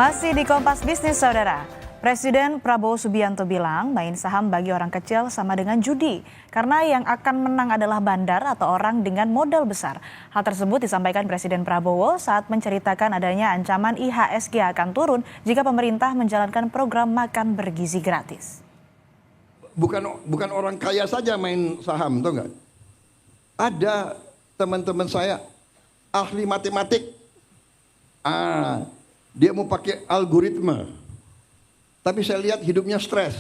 Masih di Kompas Bisnis, Saudara. Presiden Prabowo Subianto bilang main saham bagi orang kecil sama dengan judi. Karena yang akan menang adalah bandar atau orang dengan modal besar. Hal tersebut disampaikan Presiden Prabowo saat menceritakan adanya ancaman IHSG akan turun jika pemerintah menjalankan program makan bergizi gratis. Bukan orang kaya saja main saham, tahu nggak? Ada teman-teman saya ahli matematik. Dia mau pakai algoritma. Tapi saya lihat hidupnya stres.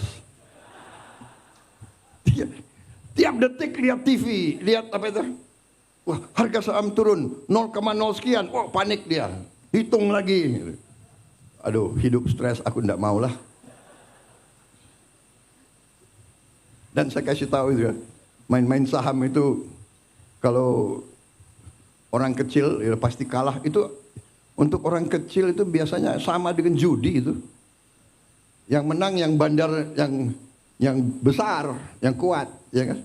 Tiap detik lihat TV, lihat apa itu? Wah, harga saham turun 0,0 sekian. Wah, panik dia. Hitung lagi. Aduh, hidup stres, aku enggak mau lah. Dan saya kasih tahu itu ya, main-main saham itu kalau orang kecil ya pasti kalah. Itu untuk orang kecil itu biasanya sama dengan judi itu. Yang menang yang bandar, yang besar, yang kuat, ya kan?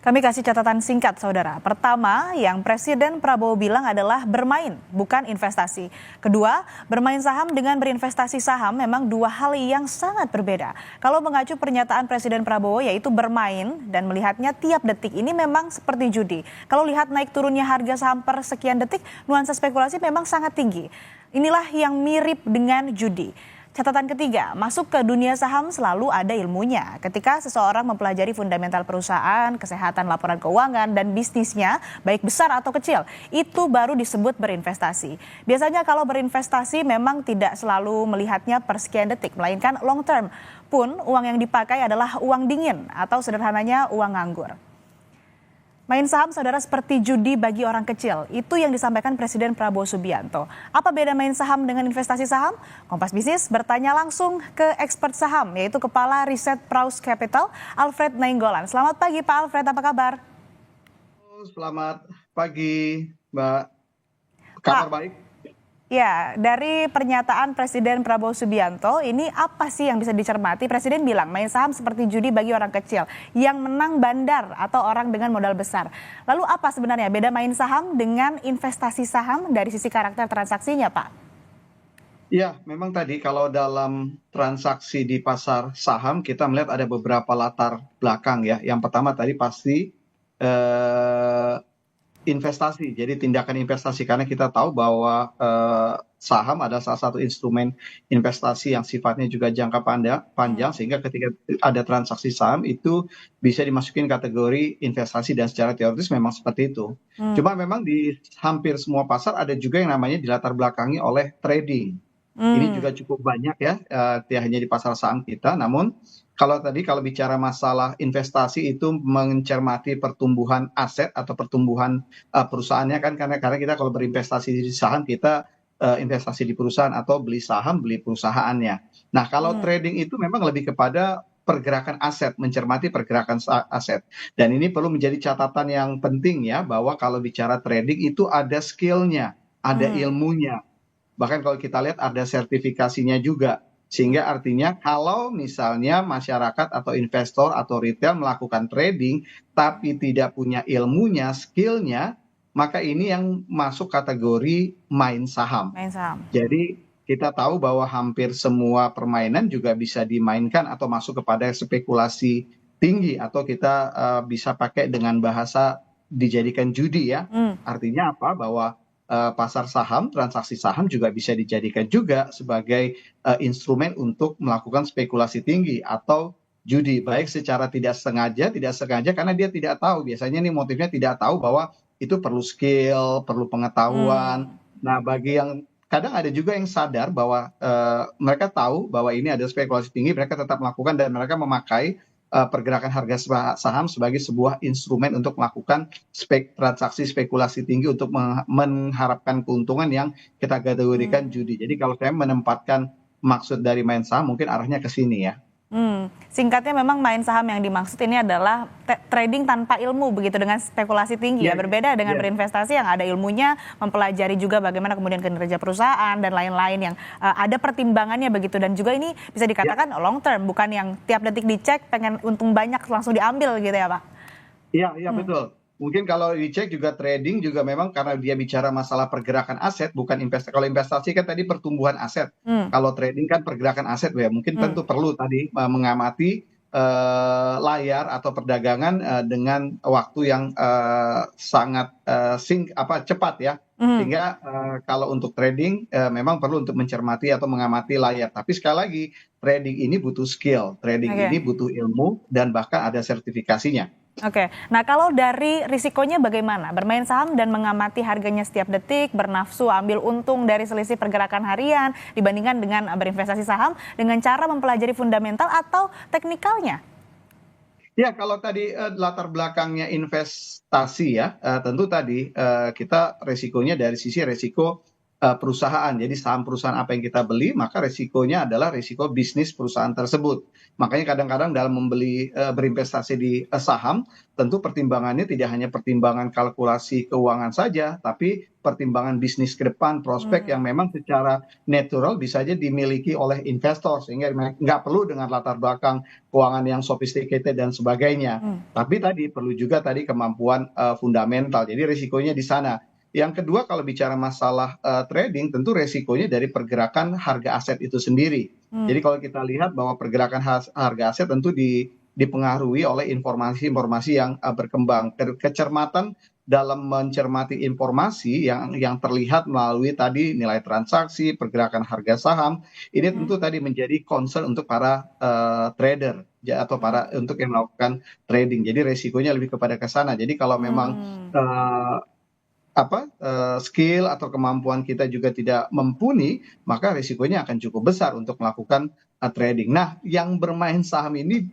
Kami kasih catatan singkat, Saudara. Pertama, yang Presiden Prabowo bilang adalah bermain, bukan investasi. Kedua, bermain saham dengan berinvestasi saham memang dua hal yang sangat berbeda. Kalau mengacu pernyataan Presiden Prabowo yaitu bermain dan melihatnya tiap detik ini memang seperti judi. Kalau lihat naik turunnya harga saham per sekian detik, nuansa spekulasi memang sangat tinggi. Inilah yang mirip dengan judi. Catatan ketiga, masuk ke dunia saham selalu ada ilmunya. Ketika seseorang mempelajari fundamental perusahaan, kesehatan laporan keuangan, dan bisnisnya, baik besar atau kecil, itu baru disebut berinvestasi. Biasanya kalau berinvestasi memang tidak selalu melihatnya per sekian detik, melainkan long term. Pun uang yang dipakai adalah uang dingin atau sederhananya uang nganggur. Main saham, Saudara, seperti judi bagi orang kecil. Itu yang disampaikan Presiden Prabowo Subianto. Apa beda main saham dengan investasi saham? Kompas Bisnis bertanya langsung ke expert saham, yaitu Kepala Riset Praus Capital, Alfred Nainggolan. Selamat pagi, Pak Alfred, apa kabar? Selamat pagi, Mbak. Kabar Pak, baik? ya, dari pernyataan Presiden Prabowo Subianto, ini apa sih yang bisa dicermati? Presiden bilang main saham seperti judi bagi orang kecil, yang menang bandar atau orang dengan modal besar. Lalu apa sebenarnya beda main saham dengan investasi saham dari sisi karakter transaksinya, Pak? Ya, memang tadi kalau dalam transaksi di pasar saham kita melihat ada beberapa latar belakang ya. Yang pertama tadi pasti eh, investasi, jadi tindakan investasi karena kita tahu bahwa saham adalah salah satu instrumen investasi yang sifatnya juga jangka panjang sehingga ketika ada transaksi saham itu bisa dimasukin kategori investasi dan secara teoritis memang seperti itu. Cuma memang di hampir semua pasar ada juga yang namanya dilatar belakangi oleh trading. Ini juga cukup banyak ya, tidak hanya di pasar saham kita, namun kalau bicara masalah investasi itu mencermati pertumbuhan aset atau pertumbuhan perusahaannya kan karena kita kalau berinvestasi di saham kita investasi di perusahaan atau beli saham beli perusahaannya. Nah, kalau trading itu memang lebih kepada pergerakan aset, mencermati pergerakan aset. Dan ini perlu menjadi catatan yang penting ya bahwa kalau bicara trading itu ada skillnya, ada ilmunya. Bahkan kalau kita lihat ada sertifikasinya juga. Sehingga artinya kalau misalnya masyarakat atau investor atau retail melakukan trading tapi tidak punya ilmunya, skillnya, maka ini yang masuk kategori main saham. Main saham. Jadi kita tahu bahwa hampir semua permainan juga bisa dimainkan atau masuk kepada spekulasi tinggi atau kita bisa pakai dengan bahasa dijadikan judi ya. Artinya apa? Bahwa pasar saham, transaksi saham juga bisa dijadikan juga sebagai instrumen untuk melakukan spekulasi tinggi atau judi, baik secara tidak sengaja karena dia tidak tahu, biasanya nih motifnya tidak tahu bahwa itu perlu skill, perlu pengetahuan. Nah, bagi yang kadang ada juga yang sadar bahwa mereka tahu bahwa ini ada spekulasi tinggi, mereka tetap melakukan dan mereka memakai pergerakan harga saham sebagai sebuah instrumen untuk melakukan transaksi spekulasi tinggi untuk mengharapkan keuntungan yang kita kategorikan judi. Jadi kalau saya menempatkan maksud dari main saham mungkin arahnya ke sini ya. Singkatnya memang main saham yang dimaksud ini adalah trading tanpa ilmu begitu dengan spekulasi tinggi ya, berbeda dengan berinvestasi yang ada ilmunya, mempelajari juga bagaimana kemudian kinerja perusahaan dan lain-lain yang ada pertimbangannya begitu, dan juga ini bisa dikatakan long term, bukan yang tiap detik dicek pengen untung banyak langsung diambil gitu ya, Pak. Iya, betul. mungkin kalau dicek juga trading juga memang karena dia bicara masalah pergerakan aset bukan investasi. Kalau investasi kan tadi pertumbuhan aset. Hmm, Kalau trading kan pergerakan aset ya. Mungkin hmm, tentu perlu tadi mengamati layar atau perdagangan dengan waktu yang sangat cepat ya. hmm. Sehingga kalau untuk trading memang perlu untuk mencermati atau mengamati layar. Tapi sekali lagi trading ini butuh skill, trading Oke. ini butuh ilmu dan bahkan ada sertifikasinya. Oke, nah kalau dari risikonya bagaimana? Bermain saham dan mengamati harganya setiap detik, bernafsu ambil untung dari selisih pergerakan harian dibandingkan dengan berinvestasi saham dengan cara mempelajari fundamental atau teknikalnya? Ya, kalau tadi latar belakangnya investasi ya, tentu tadi kita resikonya dari sisi resiko perusahaan. Jadi saham perusahaan apa yang kita beli, maka resikonya adalah resiko bisnis perusahaan tersebut. Makanya kadang-kadang dalam berinvestasi di saham, tentu pertimbangannya tidak hanya pertimbangan kalkulasi keuangan saja, tapi pertimbangan bisnis ke depan, prospek Hmm, yang memang secara natural bisa saja dimiliki oleh investor, sehingga nggak perlu dengan latar belakang keuangan yang sophisticated dan sebagainya. hmm, Tapi tadi perlu juga tadi kemampuan fundamental. Jadi risikonya di sana. Yang kedua kalau bicara masalah trading tentu risikonya dari pergerakan harga aset itu sendiri. hmm, Jadi kalau kita lihat bahwa pergerakan harga aset tentu dipengaruhi oleh informasi-informasi yang berkembang. Kecermatan dalam mencermati informasi yang terlihat melalui tadi nilai transaksi, pergerakan harga saham, ini hmm, tentu tadi menjadi concern untuk para trader atau hmm, para untuk yang melakukan trading. Jadi resikonya lebih kepada ke sana. Jadi kalau memang hmm. eh, skill atau kemampuan kita juga tidak mumpuni, maka risikonya akan cukup besar untuk melakukan trading. Nah, yang bermain saham ini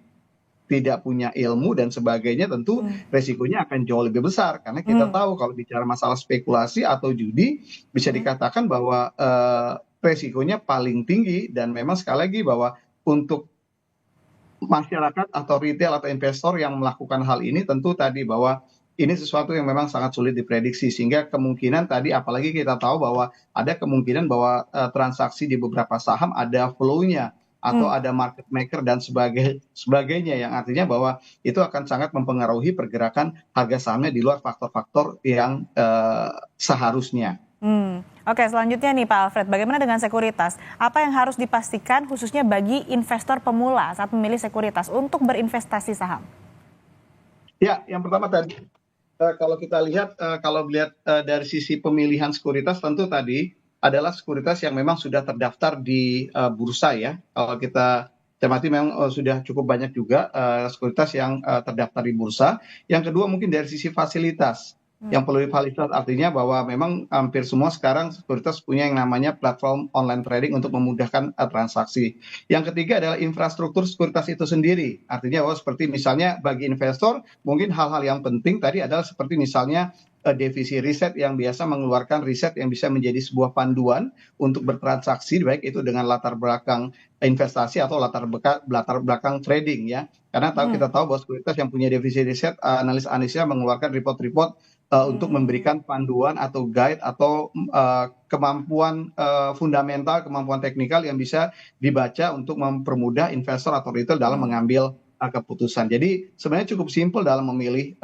tidak punya ilmu dan sebagainya, tentu Hmm, resikonya akan jauh lebih besar karena kita hmm, tahu kalau bicara masalah spekulasi atau judi bisa hmm, dikatakan bahwa resikonya paling tinggi dan memang sekali lagi bahwa untuk masyarakat atau retail atau investor yang melakukan hal ini tentu tadi bahwa ini sesuatu yang memang sangat sulit diprediksi sehingga kemungkinan tadi apalagi kita tahu bahwa ada kemungkinan bahwa transaksi di beberapa saham ada flow-nya atau hmm. ada market maker dan sebagainya yang artinya bahwa itu akan sangat mempengaruhi pergerakan harga sahamnya di luar faktor-faktor yang seharusnya. Oke, selanjutnya nih Pak Alfred, bagaimana dengan sekuritas? Apa yang harus dipastikan khususnya bagi investor pemula saat memilih sekuritas untuk berinvestasi saham? Ya, yang pertama tadi kalau kita lihat kalau melihat dari sisi pemilihan sekuritas tentu tadi adalah sekuritas yang memang sudah terdaftar di bursa ya. Kalau kita cermati memang sudah cukup banyak juga sekuritas yang terdaftar di bursa. Yang kedua mungkin dari sisi fasilitas. Hmm, Yang perlu fasilitas artinya bahwa memang hampir semua sekarang sekuritas punya yang namanya platform online trading untuk memudahkan transaksi. Yang ketiga adalah infrastruktur sekuritas itu sendiri. Artinya bahwa seperti misalnya bagi investor mungkin hal-hal yang penting tadi adalah seperti misalnya divisi riset yang biasa mengeluarkan riset yang bisa menjadi sebuah panduan untuk bertransaksi baik itu dengan latar belakang investasi atau latar belakang trading ya. Karena hmm, kita tahu bahwa sekuritas yang punya divisi riset analis-analisnya mengeluarkan report-report untuk hmm, memberikan panduan atau guide atau kemampuan fundamental, kemampuan teknikal yang bisa dibaca untuk mempermudah investor atau retail dalam hmm, mengambil keputusan. Jadi sebenarnya cukup simpel dalam memilih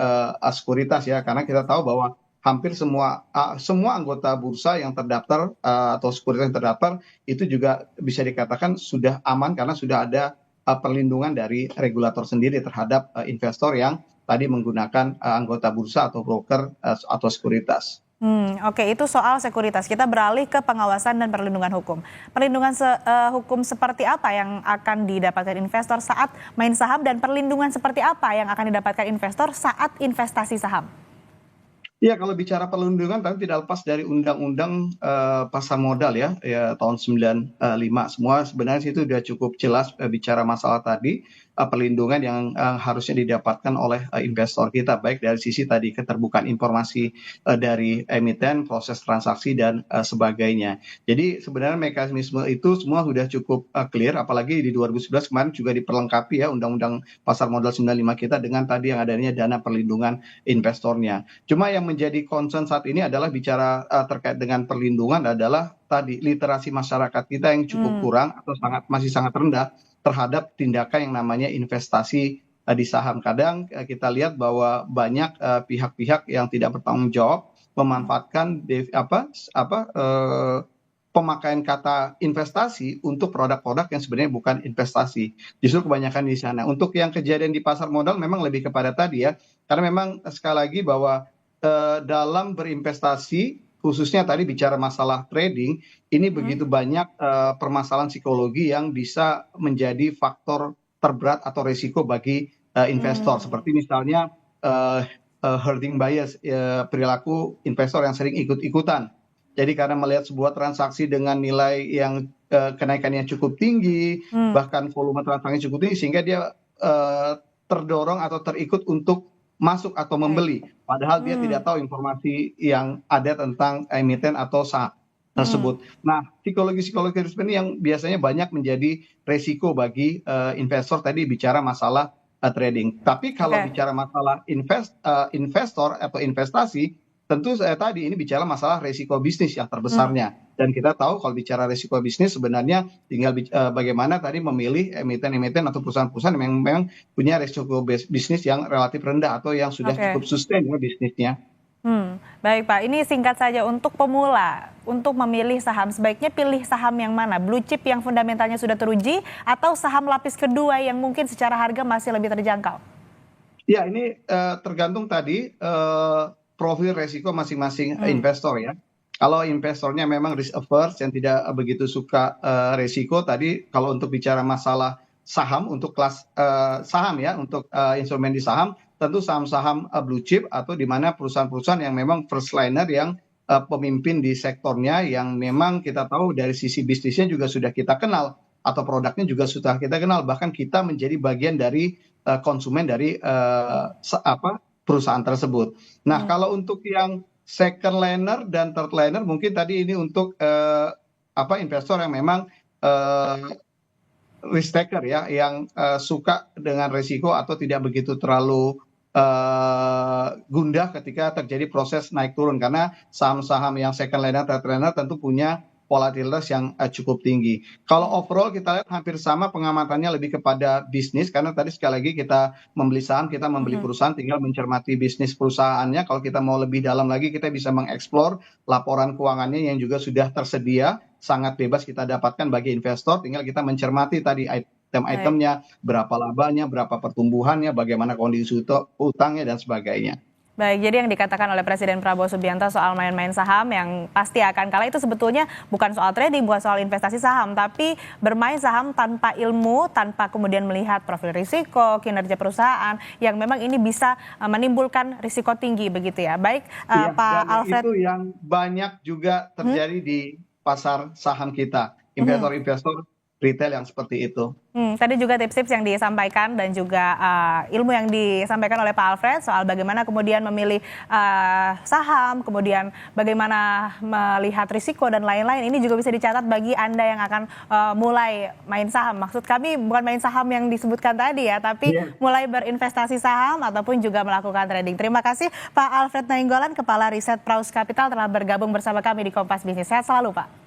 sekuritas ya, karena kita tahu bahwa hampir semua anggota bursa yang terdaftar atau sekuritas yang terdaftar itu juga bisa dikatakan sudah aman karena sudah ada perlindungan dari regulator sendiri terhadap investor yang tadi menggunakan anggota bursa atau broker atau sekuritas. Oke, itu soal sekuritas. Kita beralih ke pengawasan dan perlindungan hukum. Perlindungan hukum seperti apa yang akan didapatkan investor saat main saham dan perlindungan seperti apa yang akan didapatkan investor saat investasi saham? Ya, kalau bicara perlindungan tapi tidak lepas dari undang-undang pasar modal ya tahun 95. Semua sebenarnya itu sudah cukup jelas bicara masalah tadi perlindungan yang harusnya didapatkan oleh investor kita baik dari sisi tadi keterbukaan informasi dari emiten, proses transaksi dan sebagainya. Jadi sebenarnya mekanisme itu semua sudah cukup clear apalagi di 2011 kemarin juga diperlengkapi ya undang-undang pasar modal 95 kita dengan tadi yang adanya dana perlindungan investornya. Cuma yang menjadi concern saat ini adalah bicara terkait dengan perlindungan adalah tadi literasi masyarakat kita yang cukup Hmm, kurang atau masih sangat rendah terhadap tindakan yang namanya investasi di saham. Kadang kita lihat bahwa banyak pihak-pihak yang tidak bertanggung jawab memanfaatkan pemakaian kata investasi untuk produk-produk yang sebenarnya bukan investasi. Justru kebanyakan di sana. Untuk yang kejadian di pasar modal memang lebih kepada tadi ya, karena memang sekali lagi bahwa dalam berinvestasi, khususnya tadi bicara masalah trading, ini begitu banyak permasalahan psikologi yang bisa menjadi faktor terberat atau resiko bagi investor. Seperti misalnya herding bias, perilaku investor yang sering ikut-ikutan. Jadi karena melihat sebuah transaksi dengan nilai yang kenaikannya cukup tinggi, bahkan volume transaksinya cukup tinggi, sehingga dia terdorong atau terikut untuk masuk atau membeli. Padahal dia tidak tahu informasi yang ada tentang emiten atau saham tersebut. Nah, psikologi-psikologi ini yang biasanya banyak menjadi resiko bagi investor. Tadi bicara masalah trading. Tapi kalau bicara masalah investor atau investasi, tentu tadi ini bicara masalah resiko bisnis yang terbesarnya. Dan kita tahu kalau bicara resiko bisnis sebenarnya tinggal bagaimana tadi memilih emiten-emiten atau perusahaan-perusahaan yang memang punya resiko bisnis yang relatif rendah atau yang sudah cukup sustain ya bisnisnya. Baik Pak, ini singkat saja untuk pemula, untuk memilih saham, sebaiknya pilih saham yang mana? Blue chip yang fundamentalnya sudah teruji atau saham lapis kedua yang mungkin secara harga masih lebih terjangkau? Ya, ini tergantung tadi profil resiko masing-masing investor ya. Kalau investornya memang risk averse yang tidak begitu suka resiko, tadi kalau untuk bicara masalah saham untuk kelas saham ya, untuk instrumen di saham, tentu saham-saham blue chip atau di mana perusahaan-perusahaan yang memang first liner yang pemimpin di sektornya, yang memang kita tahu dari sisi bisnisnya juga sudah kita kenal atau produknya juga sudah kita kenal, bahkan kita menjadi bagian dari konsumen dari perusahaan tersebut. Nah, kalau untuk yang second liner dan third liner, mungkin tadi ini untuk investor yang memang risk taker ya, yang suka dengan resiko atau tidak begitu terlalu gundah ketika terjadi proses naik turun, karena saham-saham yang second liner, third liner tentu punya volatilitas yang cukup tinggi. Kalau overall kita lihat hampir sama pengamatannya, lebih kepada bisnis, karena tadi sekali lagi kita membeli saham, kita membeli perusahaan, tinggal mencermati bisnis perusahaannya. Kalau kita mau lebih dalam lagi, kita bisa mengeksplor laporan keuangannya yang juga sudah tersedia, sangat bebas kita dapatkan bagi investor, tinggal kita mencermati tadi item-itemnya, berapa labanya, berapa pertumbuhannya, bagaimana kondisi utangnya, dan sebagainya. Baik, jadi yang dikatakan oleh Presiden Prabowo Subianto soal main-main saham yang pasti akan kalah itu sebetulnya bukan soal trading, bukan soal investasi saham, tapi bermain saham tanpa ilmu, tanpa kemudian melihat profil risiko, kinerja perusahaan yang memang ini bisa menimbulkan risiko tinggi begitu ya. Baik, Pak Alfred. Itu yang banyak juga terjadi di pasar saham kita, investor-investor retail yang seperti itu. Tadi juga tips-tips yang disampaikan dan juga ilmu yang disampaikan oleh Pak Alfred soal bagaimana kemudian memilih saham, kemudian bagaimana melihat risiko dan lain-lain. Ini juga bisa dicatat bagi Anda yang akan mulai main saham. Maksud kami bukan main saham yang disebutkan tadi ya, tapi mulai berinvestasi saham ataupun juga melakukan trading. Terima kasih Pak Alfred Nainggolan, Kepala Riset Praus Capital telah bergabung bersama kami di Kompas Bisnis. Sehat selalu Pak.